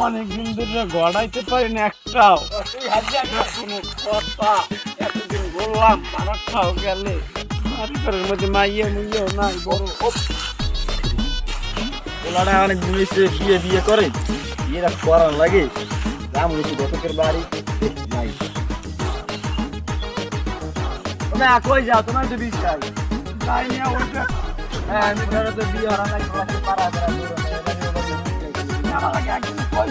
অনেকদিন ধরে গড়াইতে পারি না একটাও। কোনো কথা এতদিন বললাম মারাটাও গেলে ঘরের মধ্যে মাইয়ে মুইয়েও নাই বড় ওলাটা অনেক জিনিস বিয়ে বিয়ে করে বিয়েটা করার লাগে দাম হয়েছে গতকের বাড়ি নাই তুমি কই যাও তোমার তো বিষ খাই তাই নিয়ে ওইটা হ্যাঁ আমি ধরো তো বিয়ে হরা নাই পাড়া পাড়া লাগে একদিন কই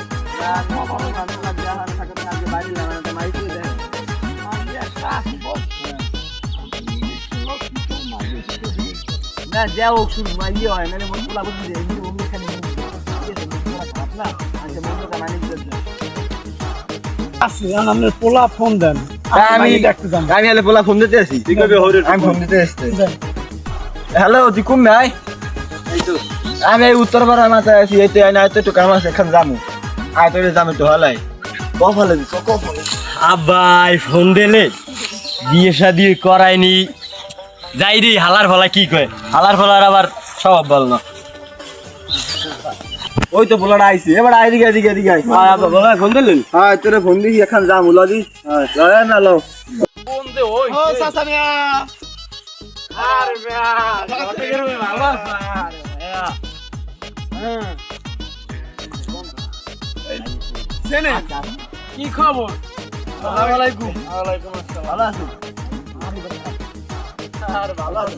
না যাও শুন মাইয়ে হয় না মন পোলা বুঝি যে এই ওমনি খালি খারাপ না আচ্ছা মন তো কামানি দিতে আছে আমাদের পোলা ফোন দেন আমি দেখতে যান আমি হলে পোলা ফোন দিতে আসি ঠিক আছে হরে আমি ফোন দিতে আসছি হ্যালো তুই কোন নাই এই তো আমি এই উত্তরপাড়া মাথায় আছি এই তো না তো একটু কাম আছে এখন যামু আয় তোরে যাম একটু হলাই কফলে দিছ কফলে আব্বাই ফোন দিলে বিয়ে শাদি করায়নি যাই রে হালার ফলা কি কয় হালার ফলার আবার স্বভাব ভালো না ওই তো পোলাটা আইছি এবার আইদিকে এদিকে এদিকে আই বাবা ফোন দিলেন হ্যাঁ তোরে ফোন দিই এখন যামু লদি হ্যাঁ না লো ফোন দে ওই ও চাচা মিয়া আর মিয়া থেকে রবে ভালো আছে আরে মিয়া হ্যাঁ সেনে কি খবর আসসালামু আলাইকুম ওয়ালাইকুম আসসালাম ভালো আছো আর ভালো আছে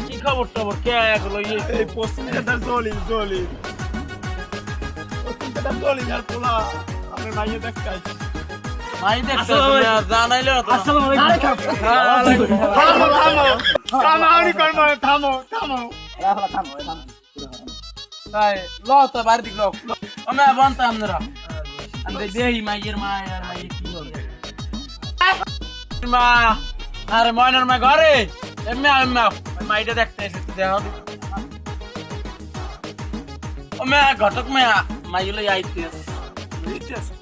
কি খবর টবর কে এগুলো এই পশ্চিমটা দলিল পশ্চিমটা দলিল আর পোলা আমি মাইয়ে দেখাই মাই দেখছো তুমি জানাইলে না তো আসসালামু আলাইকুম থামো তাই ল তো বাড়ি দিক ল আমি বলতাম আপনারা আমি দেহি মাইয়ের মা আর মাইয়ে কি বলে মা আরে ময়নার মা ঘরে এমনি মাইটা দেখতে এসেছে দেখো ও মা ঘটক মা মাইগুলো আইতে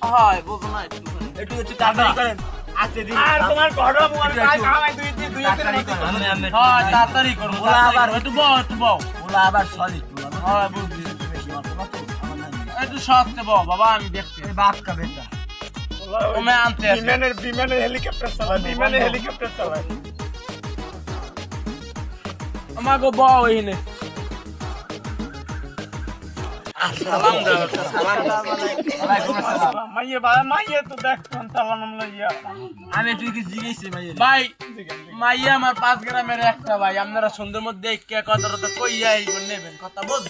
হয় বুঝো না একটু একটু তাড়াতাড়ি করেন আজকে দিন আর তোমার ঘটক মোর কাজ খাওয়াই দুই হ্যাঁ তাড়াতাড়ি করো ওলা আবার একটু বউ ওলা আবার সলিড হ্যাঁ বুঝছি একটু সস্তে বউ বাবা আমি দেখতে বাপ কা বেটা ও মা আনতে বিমানের হেলিকপ্টার চালায় আমাগো বউ এখানে সালাম দাও মাইয়ে তো দেখতাম সালাম লইয়া আমি তুই কি জিজ্ঞেস ভাই মাইয়া আমার 5 গ্রামের একটা ভাই আপনারা সুন্দর মধ্যে কে কথা কইয়া এই নেবেন কথা বল